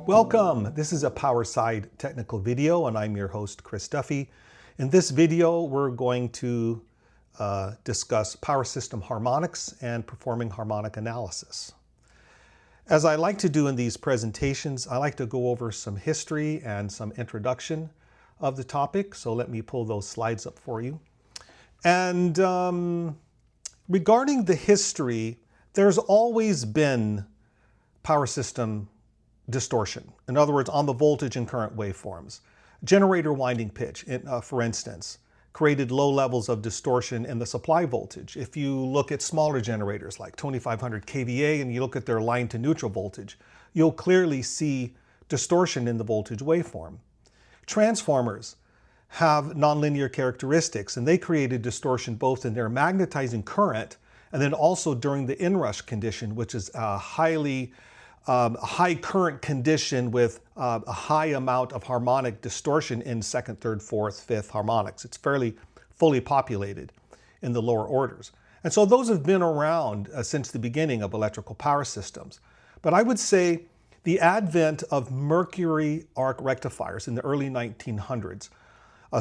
Welcome! This is a Powerside technical video and I'm your host Chris Duffey. In this video we're going to discuss power system harmonics and performing harmonic analysis. As I like to do in these presentations, I like to go over some history and some introduction of the topic, so let me pull those slides up for you. And regarding the history, there's always been power system distortion. In other words, on the voltage and current waveforms. Generator winding pitch, for instance, created low levels of distortion in the supply voltage. If you look at smaller generators like 2500 kVA and you look at their line to neutral voltage, you'll clearly see distortion in the voltage waveform. Transformers have nonlinear characteristics and they created distortion both in their magnetizing current and then also during the inrush condition, which is a high current condition with a high amount of harmonic distortion in second, third, fourth, fifth harmonics. It's fairly fully populated in the lower orders. And so those have been around since the beginning of electrical power systems. But I would say the advent of mercury arc rectifiers in the early 1900s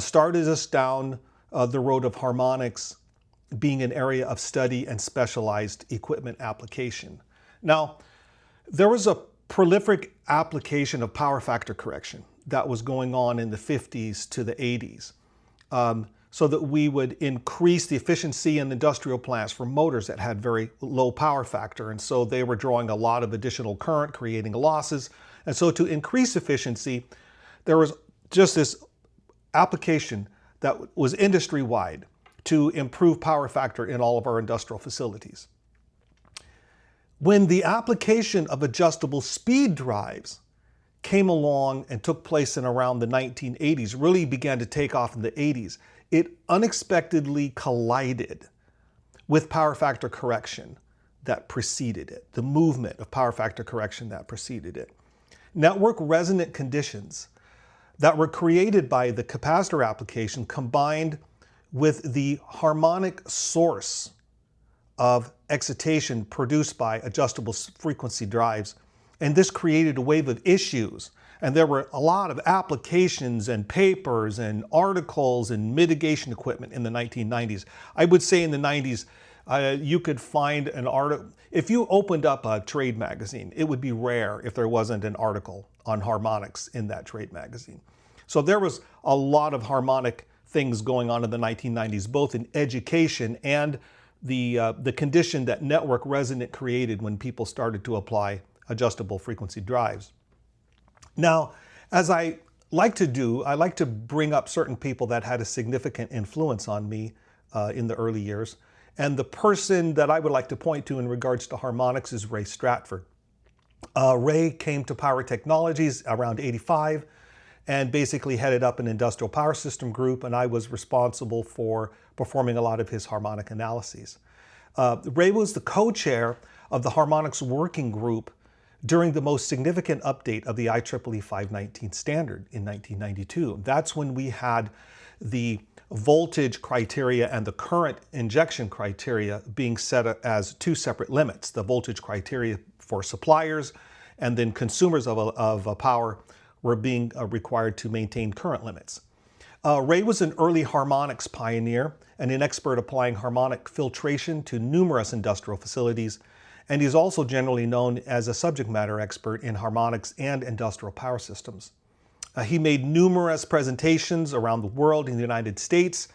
started us down the road of harmonics being an area of study and specialized equipment application. Now, there was a prolific application of power factor correction that was going on in the 50s to the 80s, so that we would increase the efficiency in industrial plants for motors that had very low power factor. And so they were drawing a lot of additional current, creating losses. And so to increase efficiency, there was just this application that was industry-wide to improve power factor in all of our industrial facilities. When the application of adjustable speed drives came along and took place in around the 1980s, really began to take off in the 80s, it unexpectedly collided with power factor correction that preceded it, the movement of power factor correction that preceded it. Network resonant conditions that were created by the capacitor application combined with the harmonic source of excitation produced by adjustable frequency drives. And this created a wave of issues. And there were a lot of applications and papers and articles and mitigation equipment in the 1990s. I would say in the 90s, you could find an article. If you opened up a trade magazine, it would be rare if there wasn't an article on harmonics in that trade magazine. So there was a lot of harmonic things going on in the 1990s, both in education and the condition that network resonant created when people started to apply adjustable frequency drives. Now, as I like to do, I like to bring up certain people that had a significant influence on me in the early years. And the person that I would like to point to in regards to harmonics is Ray Stratford. Ray came to Power Technologies around '85 and basically headed up an industrial power system group, and I was responsible for performing a lot of his harmonic analyses. Ray was the co-chair of the Harmonics Working Group during the most significant update of the IEEE 519 standard in 1992. That's when we had the voltage criteria and the current injection criteria being set as two separate limits. The voltage criteria for suppliers and then consumers of power were being required to maintain current limits. Ray was an early harmonics pioneer and an expert applying harmonic filtration to numerous industrial facilities, and he's also generally known as a subject matter expert in harmonics and industrial power systems. He made numerous presentations around the world in the United States,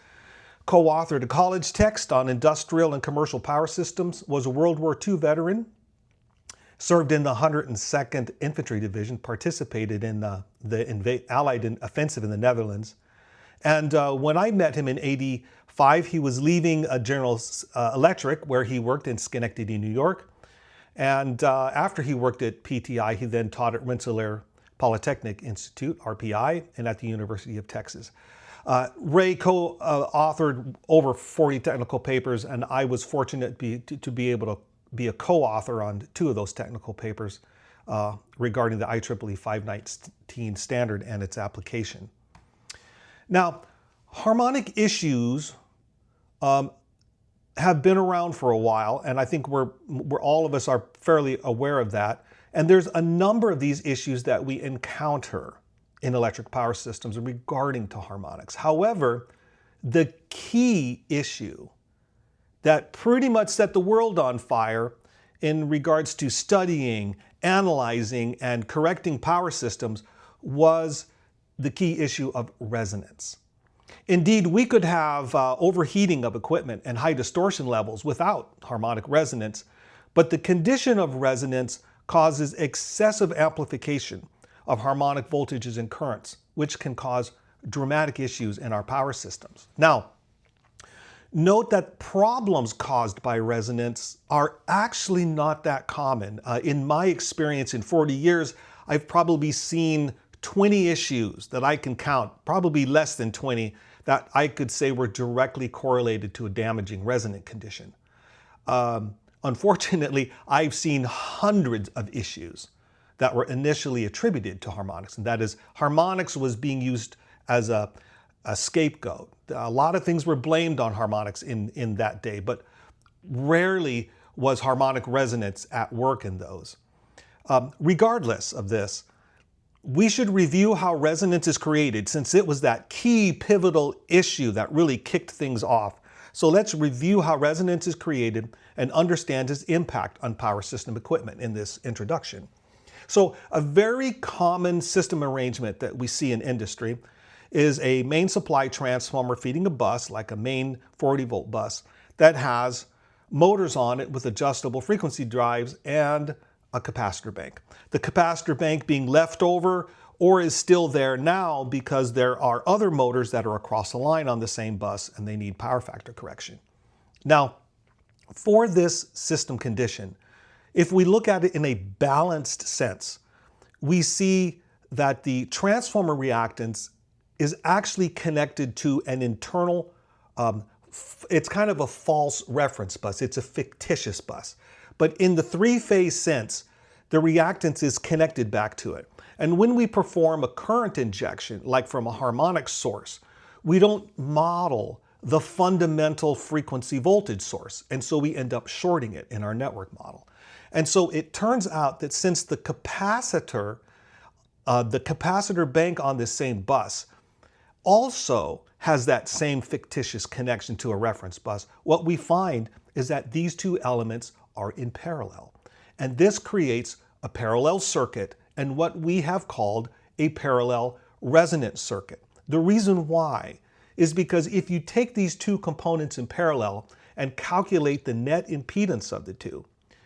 co-authored a college text on industrial and commercial power systems, was a World War II veteran, served in the 102nd Infantry Division, participated in the Allied offensive in the Netherlands. And when I met him in '85, he was leaving General Electric, where he worked in Schenectady, New York. And after he worked at PTI, he then taught at Rensselaer Polytechnic Institute, RPI, and at the University of Texas. Ray co-authored over 40 technical papers, and I was fortunate to be able to be a co-author on 2 of those technical papers regarding the IEEE 519 standard and its application. Now, harmonic issues have been around for a while, and I think we're all of us are fairly aware of that. And there's a number of these issues that we encounter in electric power systems regarding to harmonics. However, the key issue that pretty much set the world on fire in regards to studying, analyzing, and correcting power systems was the key issue of resonance. Indeed, we could have overheating of equipment and high distortion levels without harmonic resonance, but the condition of resonance causes excessive amplification of harmonic voltages and currents, which can cause dramatic issues in our power systems. Now, note that problems caused by resonance are actually not that common. In my experience in 40 years, I've probably seen 20 issues that I can count, probably less than 20, that I could say were directly correlated to a damaging resonant condition. Unfortunately, I've seen hundreds of issues that were initially attributed to harmonics, and that is, harmonics was being used as a scapegoat. A lot of things were blamed on harmonics in that day, but rarely was harmonic resonance at work in those. Regardless of this, we should review how resonance is created, since it was that key pivotal issue that really kicked things off. So let's review how resonance is created and understand its impact on power system equipment in this introduction. So a very common system arrangement that we see in industry is a main supply transformer feeding a bus, like a main 40-volt bus, that has motors on it with adjustable frequency drives and a capacitor bank. The capacitor bank being left over or is still there now because there are other motors that are across the line on the same bus and they need power factor correction. Now, for this system condition, if we look at it in a balanced sense, we see that the transformer reactance is actually connected to an internal, it's kind of a false reference bus. It's a fictitious bus. But in the three-phase sense, the reactance is connected back to it. And when we perform a current injection, like from a harmonic source, we don't model the fundamental frequency voltage source. And so we end up shorting it in our network model. And so it turns out that since the capacitor bank on this same bus also has that same fictitious connection to a reference bus, what we find is that these two elements are in parallel. And this creates a parallel circuit and what we have called a parallel resonance circuit. The reason why is because if you take these two components in parallel and calculate the net impedance of the two,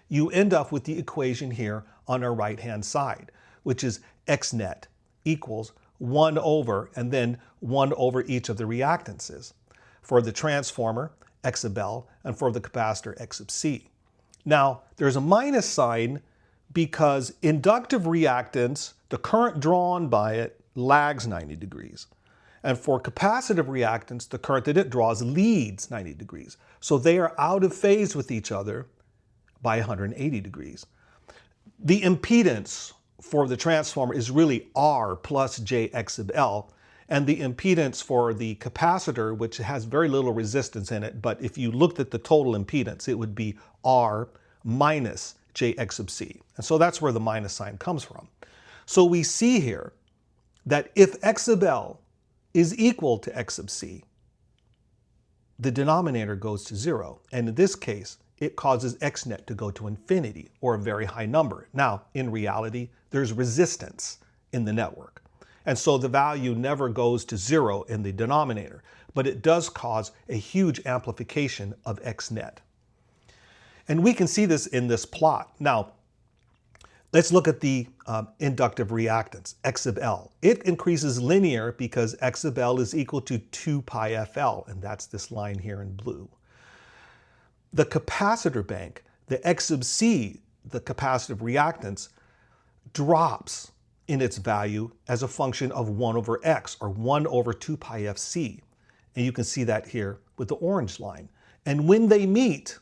you end up with the equation here on our right-hand side, which is X net equals 1 over, and then 1 over each of the reactances. For the transformer, X sub L, and for the capacitor, X sub C. Now, there's a minus sign because inductive reactance, the current drawn by it, lags 90 degrees. And for capacitive reactance, the current that it draws leads 90 degrees. So they are out of phase with each other by 180 degrees. The impedance for the transformer is really R plus JX sub L, and the impedance for the capacitor, which has very little resistance in it, but if you looked at the total impedance, it would be R minus JX sub C. And so that's where the minus sign comes from. So we see here that if X sub L is equal to X sub C, the denominator goes to 0. And in this case, it causes X net to go to infinity, or a very high number. Now, in reality, there's resistance in the network. And so the value never goes to 0 in the denominator, but it does cause a huge amplification of X net. And we can see this in this plot. Now, let's look at the inductive reactance, X sub L. It increases linear because X sub L is equal to 2 pi FL, and that's this line here in blue. The capacitor bank, the X sub C, the capacitive reactance, drops in its value as a function of 1 over X, or 1 over 2 pi FC. And you can see that here with the orange line. And when they meet,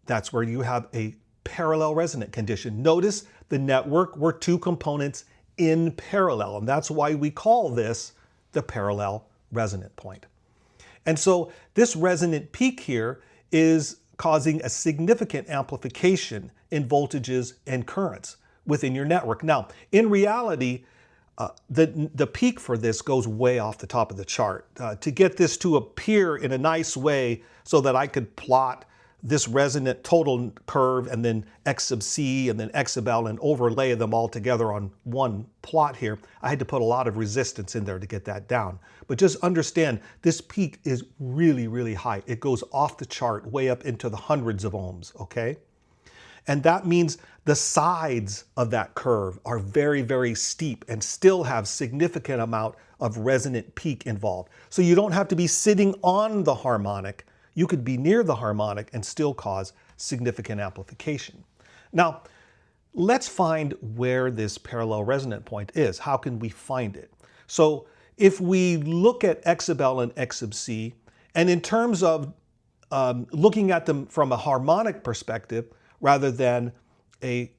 that's where you have a parallel resonant condition. Notice the network were two components in parallel, and that's why we call this the parallel resonant point. And so this resonant peak here is causing a significant amplification in voltages and currents. within your network. Now, in reality, the peak for this goes way off the top of the chart. To get this to appear in a nice way so that I could plot this resonant total curve and then X sub C and then X sub L and overlay them all together on one plot here, I had to put a lot of resistance in there to get that down. But just understand, this peak is really, really high. It goes off the chart way up into the hundreds of ohms, okay? And that means the sides of that curve are very, very steep and still have significant amount of resonant peak involved. So you don't have to be sitting on the harmonic. You could be near the harmonic and still cause significant amplification. Now, let's find where this parallel resonant point is. How can we find it? So if we look at X sub L and X sub C, and in terms of looking at them from a harmonic perspective rather than a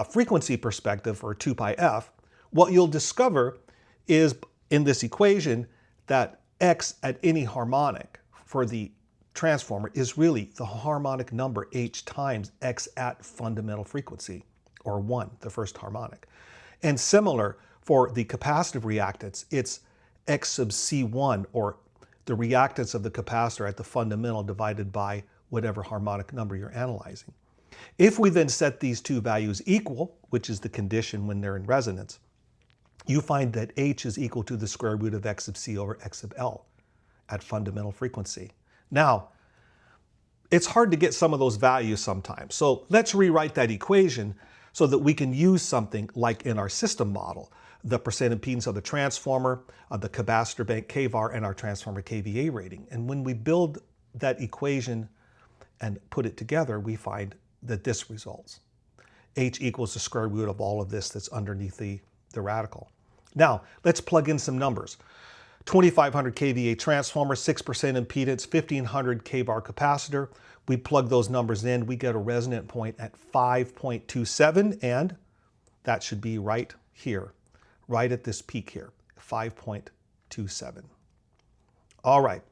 frequency perspective or 2 pi f, what you'll discover is in this equation that X at any harmonic for the transformer is really the harmonic number H times X at fundamental frequency, or 1, the first harmonic. And similar for the capacitive reactance, it's X sub C1, or the reactance of the capacitor at the fundamental divided by whatever harmonic number you're analyzing. If we then set these two values equal, which is the condition when they're in resonance, you find that H is equal to the square root of X sub C over X sub L at fundamental frequency. Now, it's hard to get some of those values sometimes. So let's rewrite that equation so that we can use something like in our system model, the percent impedance of the transformer, the capacitor bank kVAR, and our transformer kVA rating. And when we build that equation and put it together, we find that this results. H equals the square root of all of this that's underneath the radical. Now, let's plug in some numbers. 2500 kVA transformer, 6% impedance, 1500 kVAR capacitor. We plug those numbers in, we get a resonant point at 5.27, and that should be right here, right at this peak here, 5.27. All right,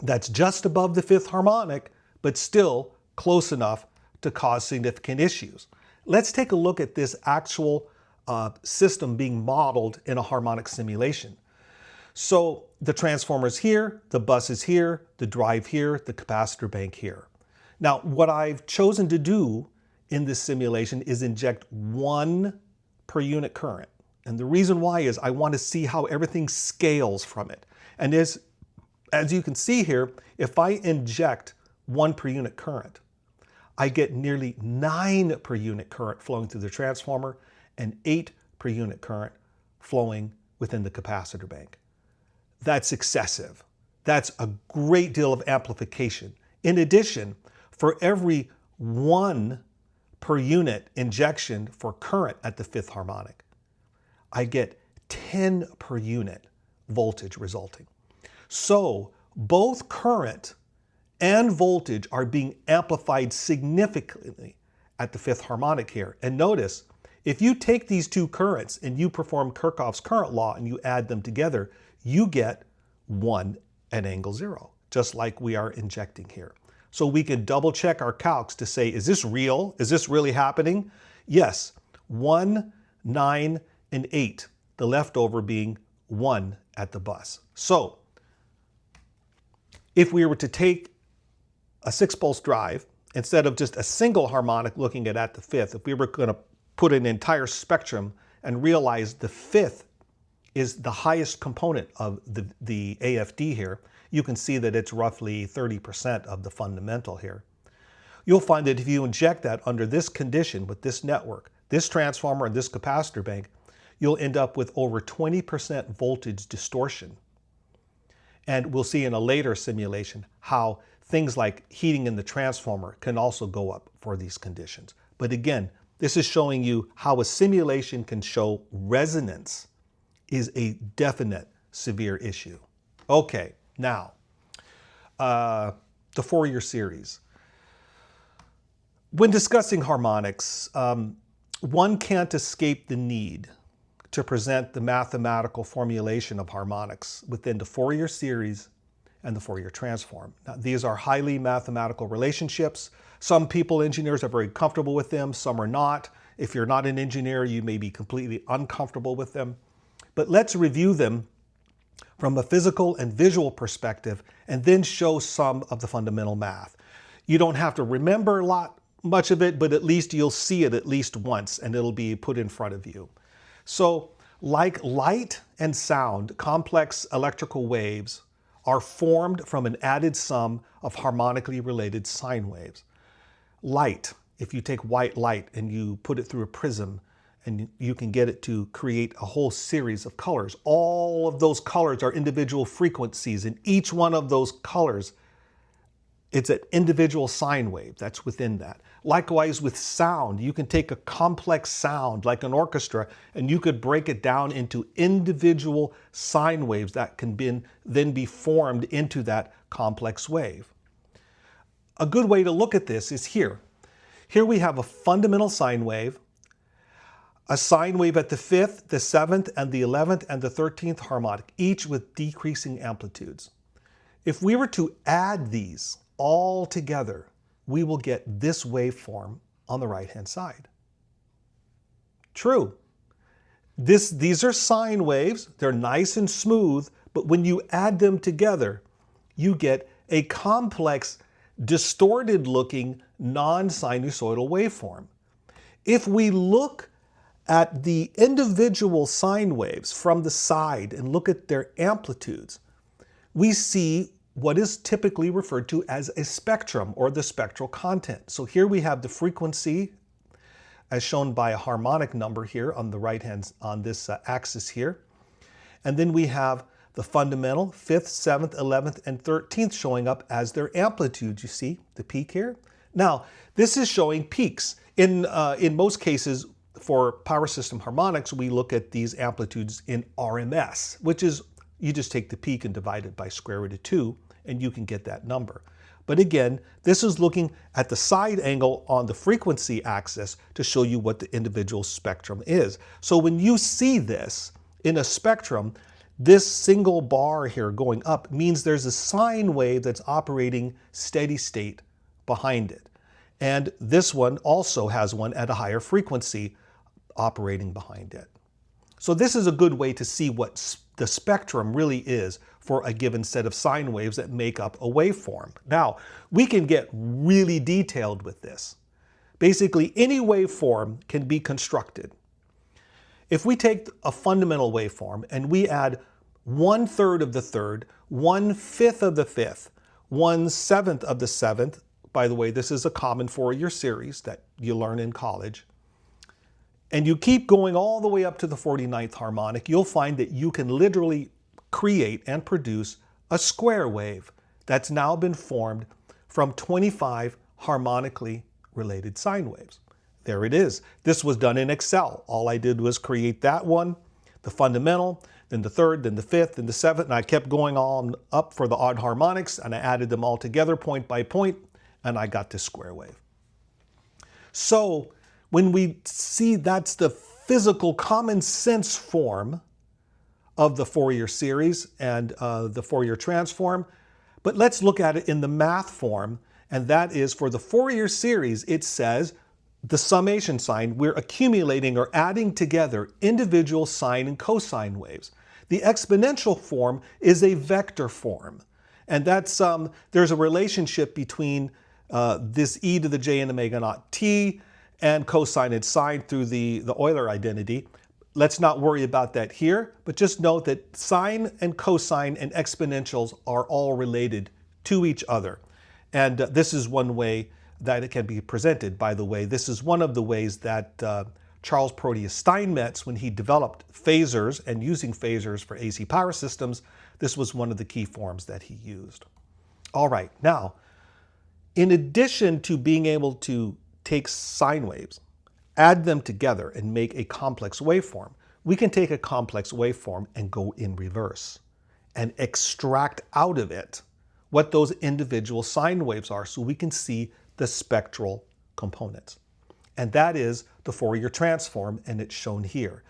that's just above the fifth harmonic, but still close enough to cause significant issues. Let's take a look at this actual system being modeled in a harmonic simulation. So the transformer is here, the bus is here, the drive here, the capacitor bank here. Now, what I've chosen to do in this simulation is inject 1 per unit current. And the reason why is I want to see how everything scales from it. And as you can see here, if I inject 1 per unit current, I get nearly 9 per unit current flowing through the transformer and 8 per unit current flowing within the capacitor bank. That's excessive. That's a great deal of amplification. In addition, for every 1 per unit injection for current at the fifth harmonic, I get 10 per unit voltage resulting. So both current and voltage are being amplified significantly at the fifth harmonic here. And notice, if you take these two currents and you perform Kirchhoff's current law and you add them together, you get 1 at angle 0, just like we are injecting here. So we can double check our calcs to say, is this real? Is this really happening? Yes, 1, 9, and 8, the leftover being 1 at the bus. So if we were to take a 6-pulse drive, instead of just a single harmonic looking at the fifth, if we were going to put an entire spectrum and realize the fifth is the highest component of the AFD here, you can see that it's roughly 30% of the fundamental here. You'll find that if you inject that under this condition with this network, this transformer and this capacitor bank, you'll end up with over 20% voltage distortion. And we'll see in a later simulation how things like heating in the transformer can also go up for these conditions. But again, this is showing you how a simulation can show resonance is a definite severe issue. Okay, now, the Fourier series. When discussing harmonics, one can't escape the need to present the mathematical formulation of harmonics within the Fourier series and the Fourier transform. Now, these are highly mathematical relationships. Some people, engineers, are very comfortable with them, some are not. If you're not an engineer, you may be completely uncomfortable with them. But let's review them from a physical and visual perspective, and then show some of the fundamental math. You don't have to remember much of it, but at least you'll see it at least once, and it'll be put in front of you. So, like light and sound, complex electrical waves are formed from an added sum of harmonically related sine waves. Light, if you take white light and you put it through a prism, and you can get it to create a whole series of colors. All of those colors are individual frequencies, and each one of those colors, it's an individual sine wave that's within that. Likewise with sound, you can take a complex sound like an orchestra, and you could break it down into individual sine waves that can then be formed into that complex wave. A good way to look at this is here. Here we have a fundamental sine wave, a sine wave at the 5th, the 7th, and the 11th, and the 13th harmonic, each with decreasing amplitudes. If we were to add these all together, we will get this waveform on the right-hand side. True. These are sine waves. They're nice and smooth, but when you add them together, you get a complex, distorted-looking, non-sinusoidal waveform. If we look at the individual sine waves from the side and look at their amplitudes, we see what is typically referred to as a spectrum, or the spectral content. So here we have the frequency as shown by a harmonic number here on the right hand, on this axis here. And then we have the fundamental 5th, 7th, 11th, and 13th showing up as their amplitudes. You see the peak here? Now, this is showing peaks. In most cases, for power system harmonics, we look at these amplitudes in RMS, which is, you just take the peak and divide it by square root of 2, and you can get that number. But again, this is looking at the side angle on the frequency axis to show you what the individual spectrum is. So when you see this in a spectrum, this single bar here going up means there's a sine wave that's operating steady state behind it. And this one also has one at a higher frequency operating behind it. So this is a good way to see what the spectrum really is for a given set of sine waves that make up a waveform. Now, we can get really detailed with this. Basically, any waveform can be constructed. If we take a fundamental waveform and we add 1/3 of the 3rd, 1/5 of the 5th, 1/7 of the 7th, by the way, this is a common Fourier series that you learn in college, and you keep going all the way up to the 49th harmonic, you'll find that you can literally create and produce a square wave that's now been formed from 25 harmonically related sine waves. There it is. This was done in Excel. All I did was create that one, the fundamental, then the 3rd, then the 5th, then the 7th, and I kept going on up for the odd harmonics, and I added them all together point by point, and I got this square wave. So when we see that's the physical common sense form of the Fourier series and the Fourier transform, but let's look at it in the math form, and that is for the Fourier series, it says the summation sign, we're accumulating or adding together individual sine and cosine waves. The exponential form is a vector form, and that's there's a relationship between this e to the j and omega naught t and cosine and sine through the Euler identity. Let's not worry about that here, but just note that sine and cosine and exponentials are all related to each other. And this is one way that it can be presented. By the way, this is one of the ways that Charles Proteus Steinmetz, when he developed phasors and using phasors for AC power systems, this was one of the key forms that he used. All right, now, in addition to being able to take sine waves, add them together and make a complex waveform, we can take a complex waveform and go in reverse and extract out of it what those individual sine waves are so we can see the spectral components. And that is the Fourier transform, and it's shown here.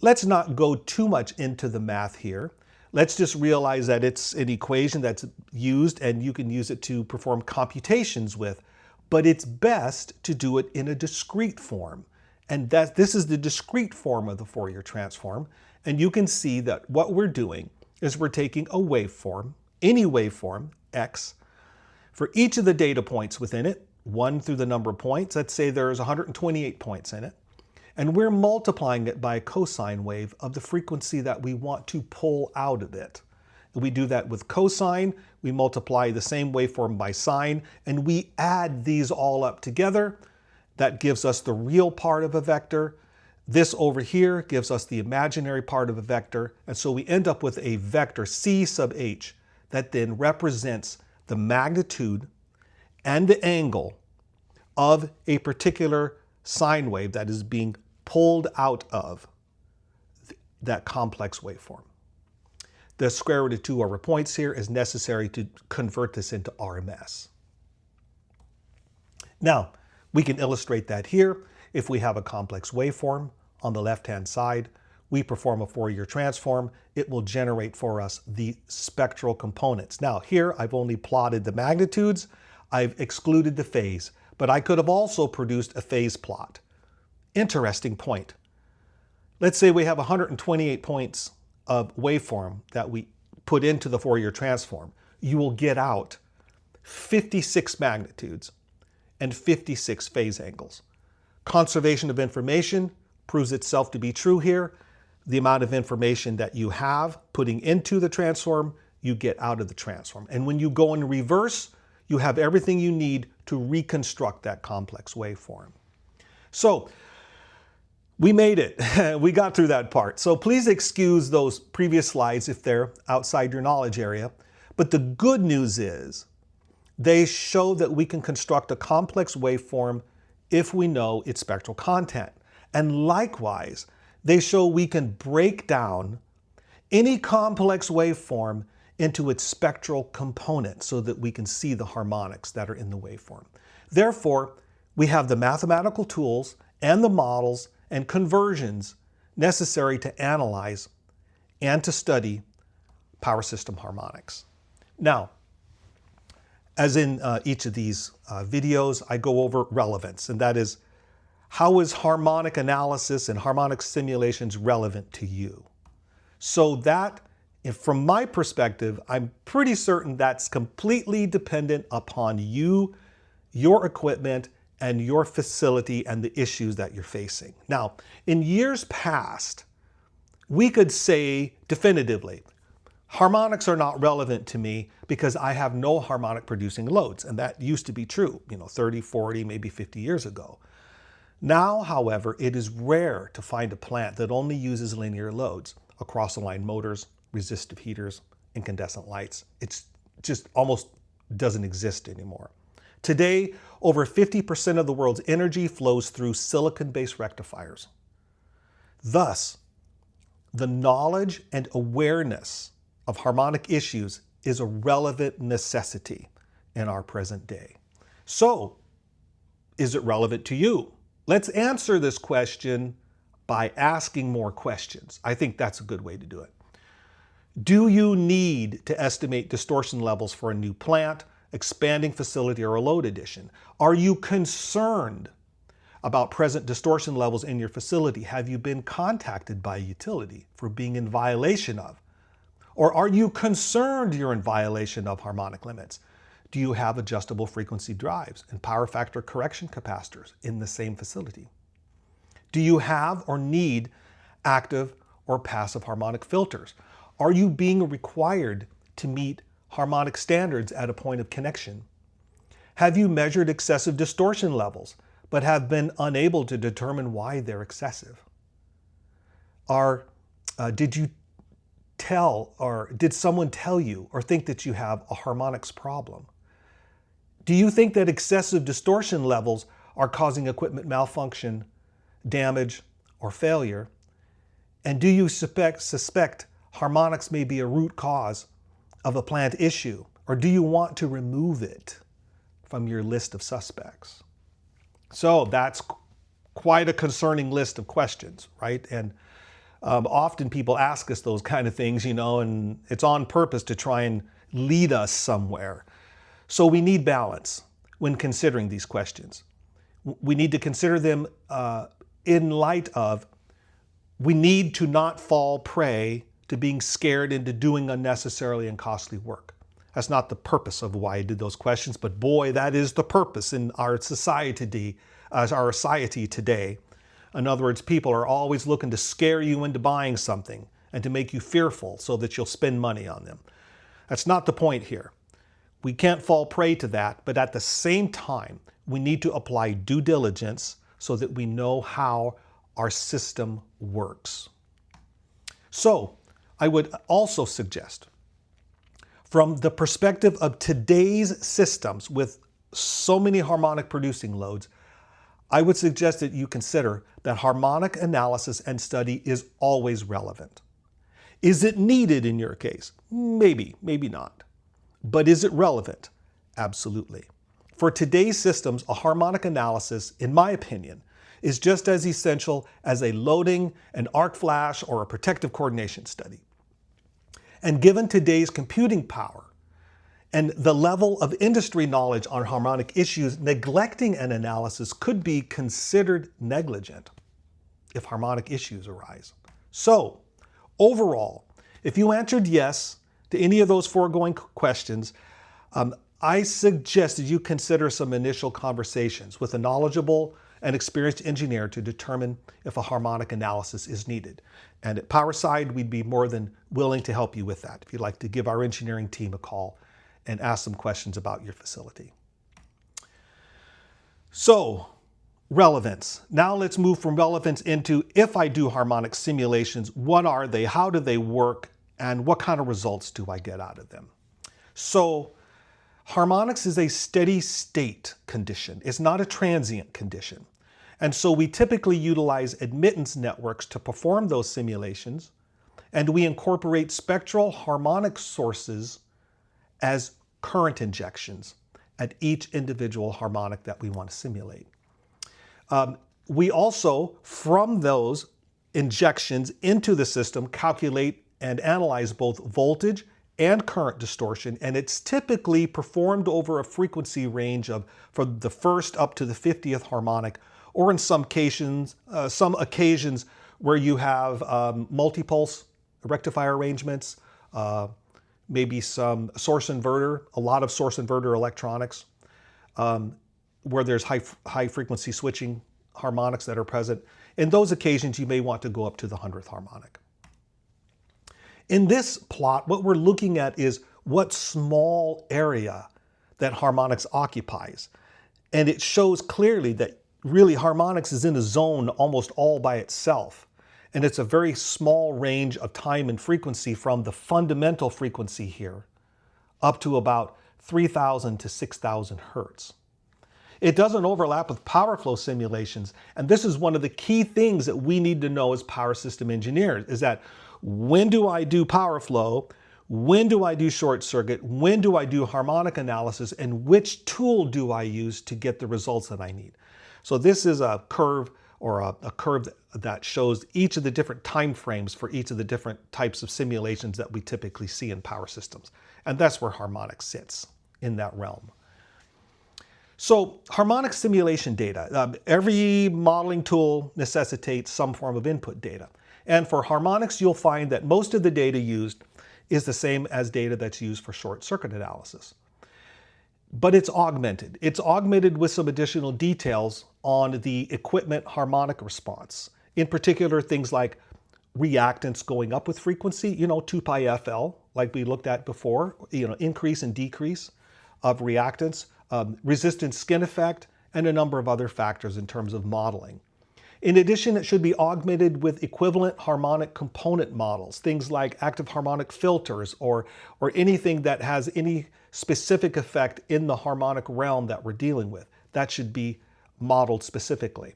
Let's not go too much into the math here. Let's just realize that it's an equation that's used and you can use it to perform computations with, but it's best to do it in a discrete form. And this is the discrete form of the Fourier transform. And you can see that what we're doing is we're taking a waveform, any waveform, x, for each of the data points within it, 1 through the number of points. Let's say there's 128 points in it. And we're multiplying it by a cosine wave of the frequency that we want to pull out of it. We do that with cosine. We multiply the same waveform by sine, and we add these all up together. That gives us the real part of a vector. This over here gives us the imaginary part of a vector. And so we end up with a vector C sub h that then represents the magnitude and the angle of a particular sine wave that is being pulled out of that complex waveform. The square root of 2 over points here is necessary to convert this into RMS. Now, we can illustrate that here. If we have a complex waveform on the left-hand side, we perform a Fourier transform. It will generate for us the spectral components. Now, here I've only plotted the magnitudes. I've excluded the phase, but I could have also produced a phase plot. Interesting point. Let's say we have 128 points of waveform that we put into the Fourier transform. You will get out 56 magnitudes and 56 phase angles. Conservation of information proves itself to be true here. The amount of information that you have putting into the transform, you get out of the transform. And when you go in reverse, you have everything you need to reconstruct that complex waveform. So, we made it. We got through that part. So please excuse those previous slides if they're outside your knowledge area. But the good news is they show that we can construct a complex waveform if we know its spectral content. And likewise, they show we can break down any complex waveform into its spectral components so that we can see the harmonics that are in the waveform. Therefore, we have the mathematical tools and the models and conversions necessary to analyze and to study power system harmonics. Now, as in each of these videos, I go over relevance, and that is, how is harmonic analysis and harmonic simulations relevant to you? So that, from my perspective, I'm pretty certain that's completely dependent upon you, your equipment, and your facility and the issues that you're facing. Now, in years past, we could say definitively, harmonics are not relevant to me because I have no harmonic producing loads. And that used to be true, 30, 40, maybe 50 years ago. Now, however, it is rare to find a plant that only uses linear loads, across-the-line motors, resistive heaters, incandescent lights. It's just almost doesn't exist anymore. Today, over 50% of the world's energy flows through silicon-based rectifiers. Thus, the knowledge and awareness of harmonic issues is a relevant necessity in our present day. So, is it relevant to you? Let's answer this question by asking more questions. I think that's a good way to do it. Do you need to estimate distortion levels for a new plant, expanding facility, or a load addition? Are you concerned about present distortion levels in your facility? Have you been contacted by a utility for being in violation of? Or are you concerned you're in violation of harmonic limits? Do you have adjustable frequency drives and power factor correction capacitors in the same facility? Do you have or need active or passive harmonic filters? Are you being required to meet harmonic standards at a point of connection? Have you measured excessive distortion levels but have been unable to determine why they're excessive? Did you tell, or did someone tell you or think that you have a harmonics problem? Do you think that excessive distortion levels are causing equipment malfunction, damage, or failure? And do you suspect harmonics may be a root cause of a plant issue, or do you want to remove it from your list of suspects? So that's quite a concerning list of questions, right? And often people ask us those kind of things, and it's on purpose to try and lead us somewhere. So we need balance when considering these questions. We need to consider them in light of we need to not fall prey to being scared into doing unnecessarily and costly work. That's not the purpose of why I did those questions, but boy, that is the purpose in our society today. In other words, people are always looking to scare you into buying something and to make you fearful so that you'll spend money on them. That's not the point here. We can't fall prey to that, but at the same time, we need to apply due diligence so that we know how our system works. So, I would also suggest, from the perspective of today's systems with so many harmonic producing loads, I would suggest that you consider that harmonic analysis and study is always relevant. Is it needed in your case? Maybe, maybe not. But is it relevant? Absolutely. For today's systems, a harmonic analysis, in my opinion, is just as essential as a loading, an arc flash, or a protective coordination study. And given today's computing power and the level of industry knowledge on harmonic issues, neglecting an analysis could be considered negligent if harmonic issues arise. So, overall, if you answered yes to any of those foregoing questions, I suggest that you consider some initial conversations with a knowledgeable and experienced engineer to determine if a harmonic analysis is needed. And at Powerside, we'd be more than willing to help you with that if you'd like to give our engineering team a call and ask some questions about your facility. So, relevance. Now let's move from relevance into, if I do harmonic simulations, what are they, how do they work, and what kind of results do I get out of them? So, harmonics is a steady state condition. It's not a transient condition. And so we typically utilize admittance networks to perform those simulations, and we incorporate spectral harmonic sources as current injections at each individual harmonic that we want to simulate. We also, from those injections into the system, calculate and analyze both voltage and current distortion, and it's typically performed over a frequency range of from the first up to the 50th harmonic, or in some occasions where you have multipulse rectifier arrangements, maybe some source inverter, a lot of source inverter electronics, where there's high frequency switching harmonics that are present. In those occasions, you may want to go up to the 100th harmonic. In this plot, what we're looking at is what small area that harmonics occupies. And it shows clearly that really harmonics is in a zone almost all by itself. And it's a very small range of time and frequency from the fundamental frequency here up to about 3,000 to 6,000 hertz. It doesn't overlap with power flow simulations. And this is one of the key things that we need to know as power system engineers, is that when do I do power flow? When do I do short circuit? When do I do harmonic analysis? And which tool do I use to get the results that I need? So this is a curve, or a curve that shows each of the different time frames for each of the different types of simulations that we typically see in power systems. And that's where harmonics sits in that realm. So harmonic simulation data. Every modeling tool necessitates some form of input data. And for harmonics, you'll find that most of the data used is the same as data that's used for short circuit analysis. But it's augmented. It's augmented with some additional details on the equipment harmonic response. In particular, things like reactance going up with frequency, 2 pi FL, like we looked at before, increase and decrease of reactance, resistance skin effect, and a number of other factors in terms of modeling. In addition, it should be augmented with equivalent harmonic component models, things like active harmonic filters or anything that has any specific effect in the harmonic realm that we're dealing with. That should be modeled specifically.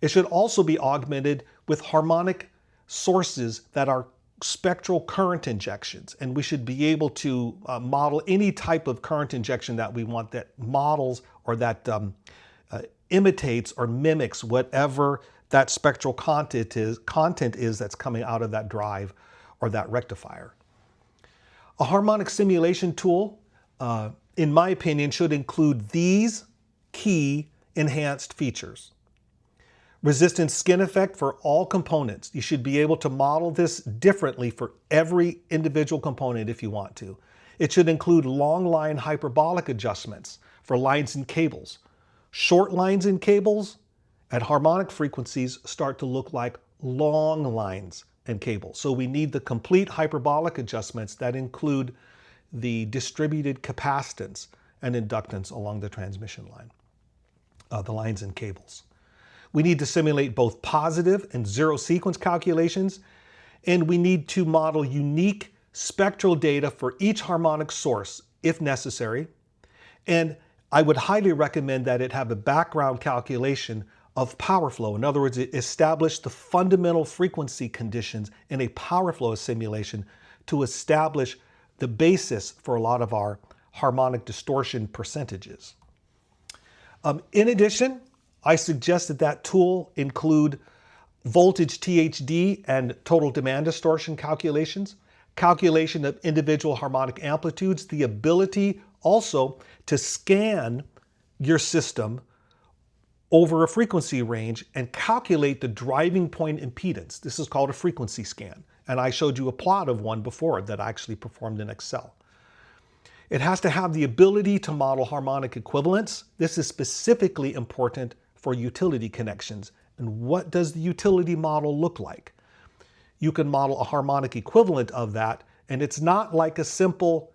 It should also be augmented with harmonic sources that are spectral current injections, and we should be able to model any type of current injection that we want that models or that imitates or mimics whatever that spectral content is that's coming out of that drive or that rectifier. A harmonic simulation tool, in my opinion, should include these key enhanced features. Resistance skin effect for all components. You should be able to model this differently for every individual component if you want to. It should include long line hyperbolic adjustments for lines and cables. Short lines and cables at harmonic frequencies start to look like long lines and cables. So we need the complete hyperbolic adjustments that include the distributed capacitance and inductance along the transmission line, the lines and cables. We need to simulate both positive and zero sequence calculations, and we need to model unique spectral data for each harmonic source if necessary. And I would highly recommend that it have a background calculation of power flow. In other words, it establish the fundamental frequency conditions in a power flow simulation to establish the basis for a lot of our harmonic distortion percentages. In addition, I suggest that tool include voltage THD and total demand distortion calculations, calculation of individual harmonic amplitudes, the ability also to scan your system over a frequency range and calculate the driving point impedance. This is called a frequency scan. And I showed you a plot of one before that I actually performed in Excel. It has to have the ability to model harmonic equivalence. This is specifically important for utility connections. And what does the utility model look like? You can model a harmonic equivalent of that, and it's not like a simple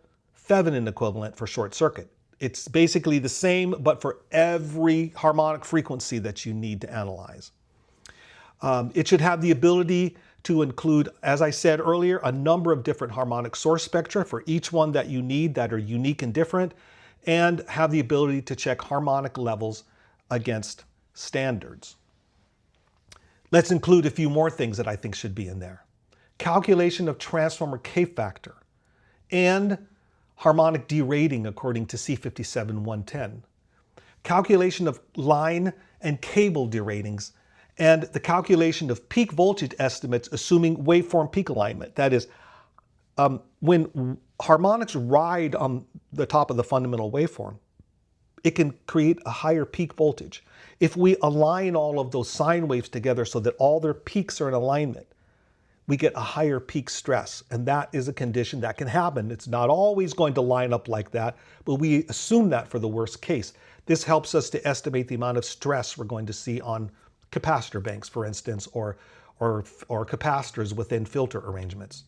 Thevenin equivalent for short circuit. It's basically the same, but for every harmonic frequency that you need to analyze. It should have the ability to include, as I said earlier, a number of different harmonic source spectra for each one that you need that are unique and different, and have the ability to check harmonic levels against standards. Let's include a few more things that I think should be in there. Calculation of transformer K-factor and harmonic derating according to C57-110. Calculation of line and cable deratings, and the calculation of peak voltage estimates assuming waveform peak alignment. That is, when harmonics ride on the top of the fundamental waveform, it can create a higher peak voltage. If we align all of those sine waves together so that all their peaks are in alignment, we get a higher peak stress. And that is a condition that can happen. It's not always going to line up like that, but we assume that for the worst case. This helps us to estimate the amount of stress we're going to see on capacitor banks, for instance, or capacitors within filter arrangements.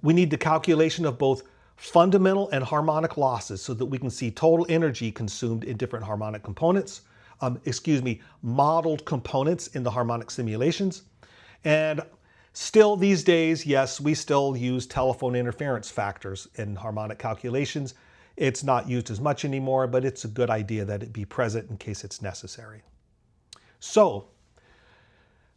We need the calculation of both fundamental and harmonic losses so that we can see total energy consumed in different harmonic components, modeled components in the harmonic simulations. And still these days, yes, we still use telephone interference factors in harmonic calculations. It's not used as much anymore, but it's a good idea that it be present in case it's necessary. So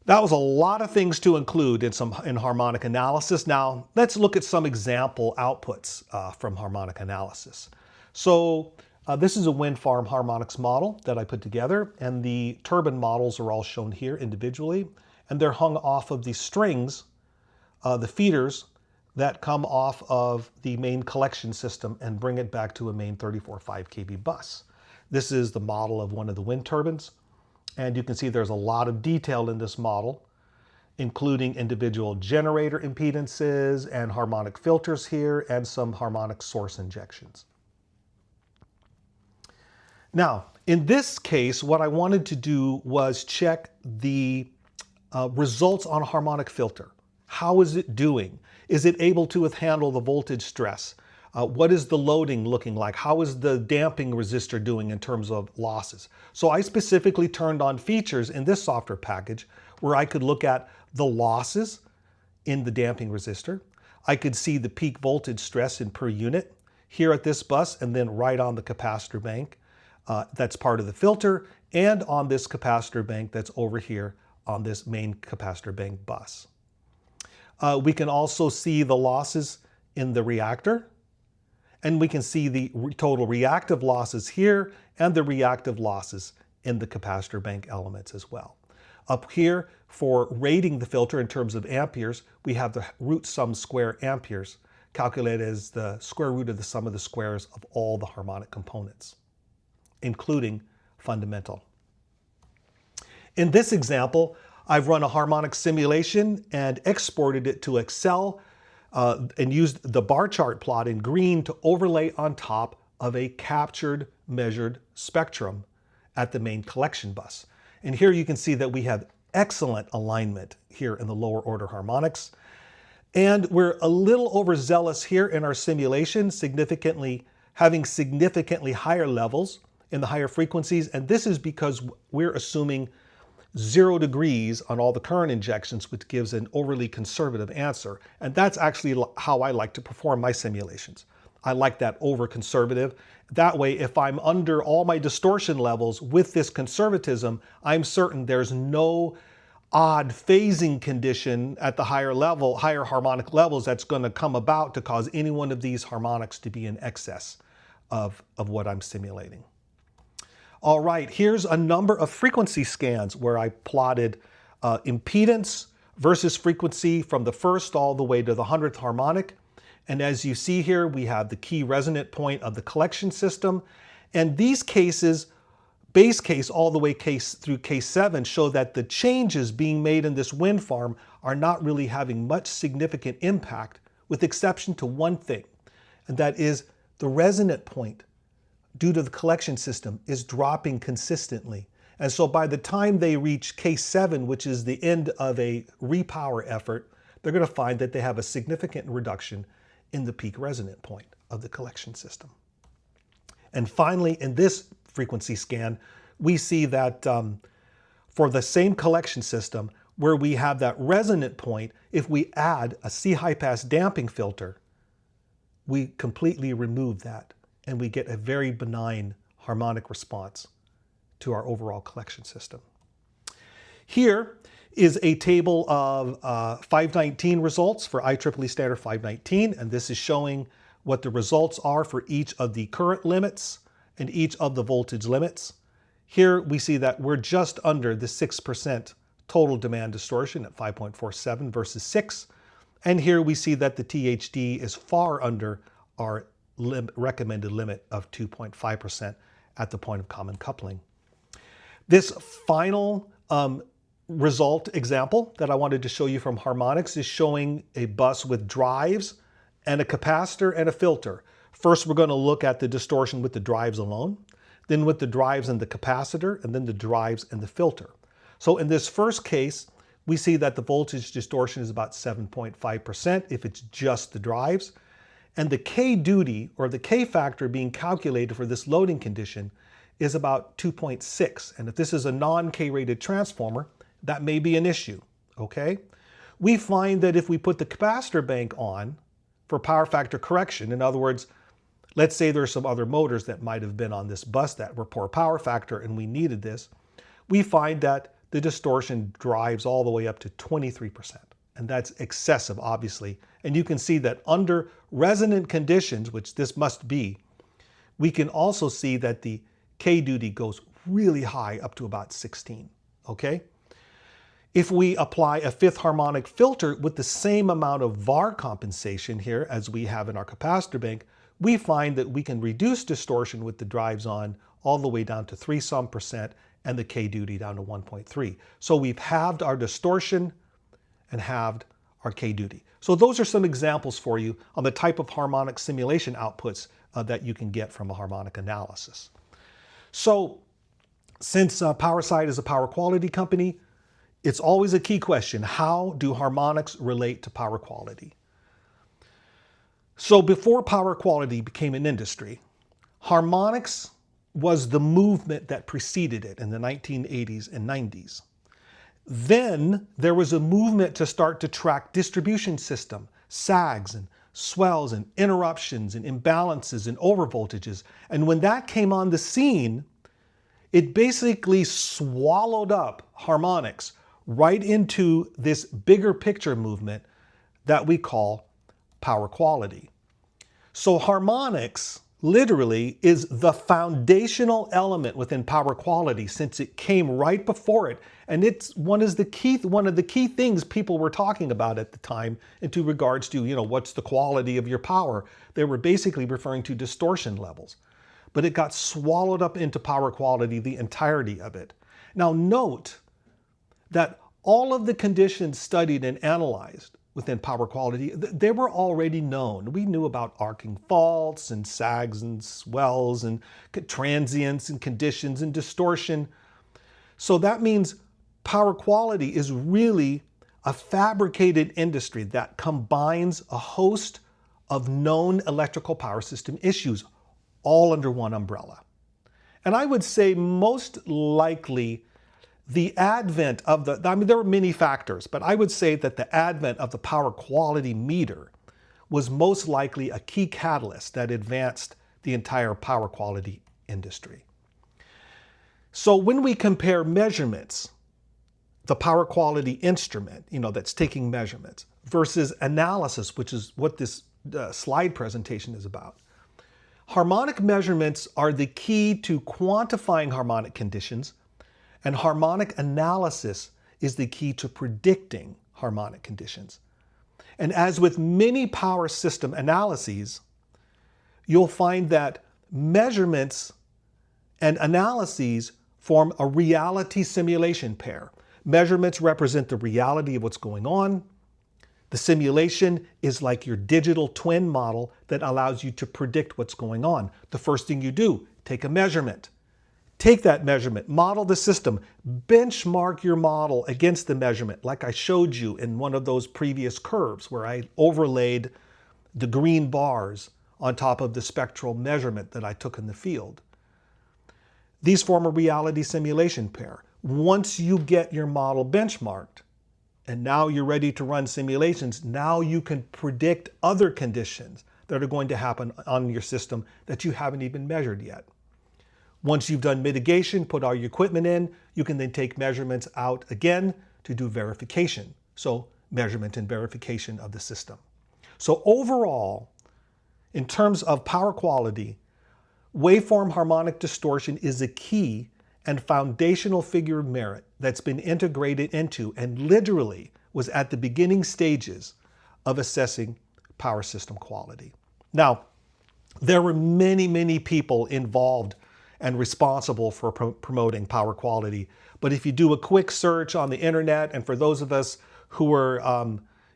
that was a lot of things to include in harmonic analysis. Now let's look at some example outputs from harmonic analysis. So this is a wind farm harmonics model that I put together, and the turbine models are all shown here individually, and they're hung off of the strings, the feeders that come off of the main collection system and bring it back to a main 34.5 kV bus. This is the model of one of the wind turbines. And you can see there's a lot of detail in this model, including individual generator impedances and harmonic filters here and some harmonic source injections. Now, in this case, what I wanted to do was check the results on a harmonic filter. How is it doing? Is it able to handle the voltage stress? What is the loading looking like? How is the damping resistor doing in terms of losses? So I specifically turned on features in this software package where I could look at the losses in the damping resistor. I could see the peak voltage stress in per unit here at this bus, and then right on the capacitor bank that's part of the filter, and on this capacitor bank that's over here on this main capacitor bank bus. We can also see the losses in the reactor, and we can see the total reactive losses here and the reactive losses in the capacitor bank elements as well. Up here, for rating the filter in terms of amperes, we have the root sum square amperes, calculated as the square root of the sum of the squares of all the harmonic components, including fundamental. In this example, I've run a harmonic simulation and exported it to Excel and used the bar chart plot in green to overlay on top of a captured measured spectrum at the main collection bus. And here you can see that we have excellent alignment here in the lower order harmonics. And we're a little overzealous here in our simulation, having significantly higher levels in the higher frequencies. And this is because we're assuming 0 degrees on all the current injections, which gives an overly conservative answer. And that's actually how I like to perform my simulations. I like that over conservative. That way, if I'm under all my distortion levels with this conservatism, I'm certain there's no odd phasing condition at the higher harmonic levels that's going to come about to cause any one of these harmonics to be in excess of what I'm simulating. All right, here's a number of frequency scans where I plotted impedance versus frequency from the first all the way to the 100th harmonic. And as you see here, we have the key resonant point of the collection system. And these cases, base case all the way through case 7, show that the changes being made in this wind farm are not really having much significant impact, with exception to one thing, and that is the resonant point due to the collection system is dropping consistently. And so by the time they reach case 7, which is the end of a repower effort, they're going to find that they have a significant reduction in the peak resonant point of the collection system. And finally, in this frequency scan, we see that for the same collection system, where we have that resonant point, if we add a C-high pass damping filter, we completely remove that, and we get a very benign harmonic response to our overall collection system. Here is a table of 519 results for IEEE standard 519, and this is showing what the results are for each of the current limits and each of the voltage limits. Here we see that we're just under the 6% total demand distortion at 5.47 versus 6. And here we see that the THD is far under our recommended limit of 2.5% at the point of common coupling. This final result example that I wanted to show you from harmonics is showing a bus with drives and a capacitor and a filter. First, we're going to look at the distortion with the drives alone, then with the drives and the capacitor, and then the drives and the filter. So in this first case, we see that the voltage distortion is about 7.5% if it's just the drives. And the K duty, or the K factor being calculated for this loading condition, is about 2.6. And if this is a non-K rated transformer, that may be an issue, okay? We find that if we put the capacitor bank on for power factor correction, in other words, let's say there's some other motors that might have been on this bus that were poor power factor and we needed this, we find that the distortion drives all the way up to 23%. And that's excessive, obviously. And you can see that under resonant conditions, which this must be, we can also see that the K duty goes really high, up to about 16, okay? If we apply a fifth harmonic filter with the same amount of VAR compensation here as we have in our capacitor bank, we find that we can reduce distortion with the drives on all the way down to 3% and the K duty down to 1.3. So we've halved our distortion and halved our K duty. So those are some examples for you on the type of harmonic simulation outputs that you can get from a harmonic analysis. So since Powerside is a power quality company, it's always a key question: how do harmonics relate to power quality? So before power quality became an industry, harmonics was the movement that preceded it in the 1980s and 90s. Then there was a movement to start to track distribution system, sags and swells and interruptions and imbalances and overvoltages. And when that came on the scene, it basically swallowed up harmonics right into this bigger picture movement that we call power quality. So harmonics literally is the foundational element within power quality, since it came right before it. And it's one of the key things people were talking about at the time into regards to, what's the quality of your power? They were basically referring to distortion levels. But it got swallowed up into power quality, the entirety of it. Now note that all of the conditions studied and analyzed within power quality, they were already known. We knew about arcing faults and sags and swells and transients and conditions and distortion. So that means power quality is really a fabricated industry that combines a host of known electrical power system issues all under one umbrella. And I would say most likely the advent of there were many factors, but I would say that the advent of the power quality meter was most likely a key catalyst that advanced the entire power quality industry. So when we compare measurements, the power quality instrument, that's taking measurements, versus analysis, which is what this slide presentation is about, harmonic measurements are the key to quantifying harmonic conditions, and harmonic analysis is the key to predicting harmonic conditions. And as with many power system analyses, you'll find that measurements and analyses form a reality simulation pair. Measurements represent the reality of what's going on. The simulation is like your digital twin model that allows you to predict what's going on. The first thing you do, take a measurement. Take that measurement, model the system, benchmark your model against the measurement, like I showed you in one of those previous curves where I overlaid the green bars on top of the spectral measurement that I took in the field. These form a reality simulation pair. Once you get your model benchmarked, and now you're ready to run simulations, now you can predict other conditions that are going to happen on your system that you haven't even measured yet. Once you've done mitigation, put all your equipment in, you can then take measurements out again to do verification. So measurement and verification of the system. So overall, in terms of power quality, waveform harmonic distortion is a key and foundational figure of merit that's been integrated into and literally was at the beginning stages of assessing power system quality. Now, there were many, many people involved and responsible for promoting power quality. But if you do a quick search on the internet, and for those of us who were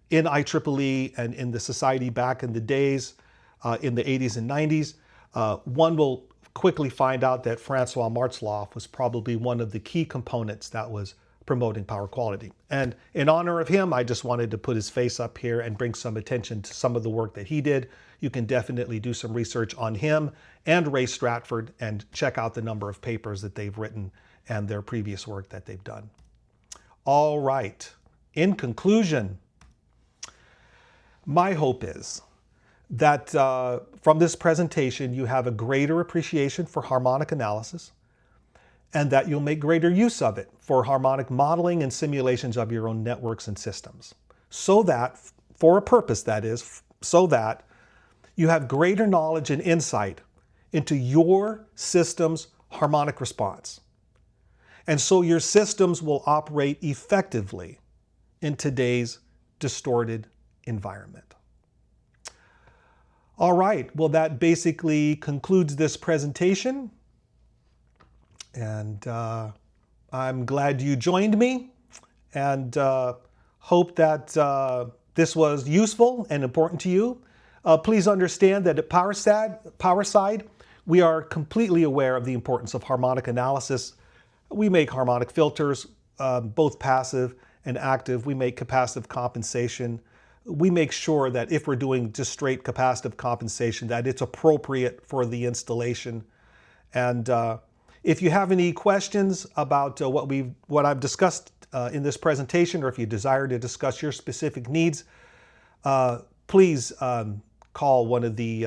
in IEEE and in the society back in the days, in the 80s and 90s, one will quickly find out that Francois Martzloff was probably one of the key components that was promoting power quality. And in honor of him, I just wanted to put his face up here and bring some attention to some of the work that he did. You can definitely do some research on him and Ray Stratford and check out the number of papers that they've written and their previous work that they've done. All right, in conclusion, my hope is that from this presentation, you have a greater appreciation for harmonic analysis and that you'll make greater use of it for harmonic modeling and simulations of your own networks and systems. So that, for a purpose that is, so that you have greater knowledge and insight into your system's harmonic response. And so your systems will operate effectively in today's distorted environment. All right, well, that basically concludes this presentation. And I'm glad you joined me and hope that this was useful and important to you. Please understand that at Powerside, we are completely aware of the importance of harmonic analysis. We make harmonic filters, both passive and active. We make capacitive compensation. We make sure that if we're doing just straight capacitive compensation, that it's appropriate for the installation. And if you have any questions about what I've discussed in this presentation, or if you desire to discuss your specific needs, please call one of the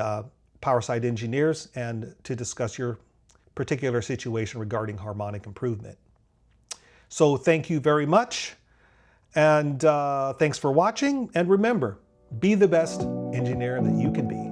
Powerside engineers and to discuss your particular situation regarding harmonic improvement. So thank you very much, and thanks for watching. And remember, be the best engineer that you can be.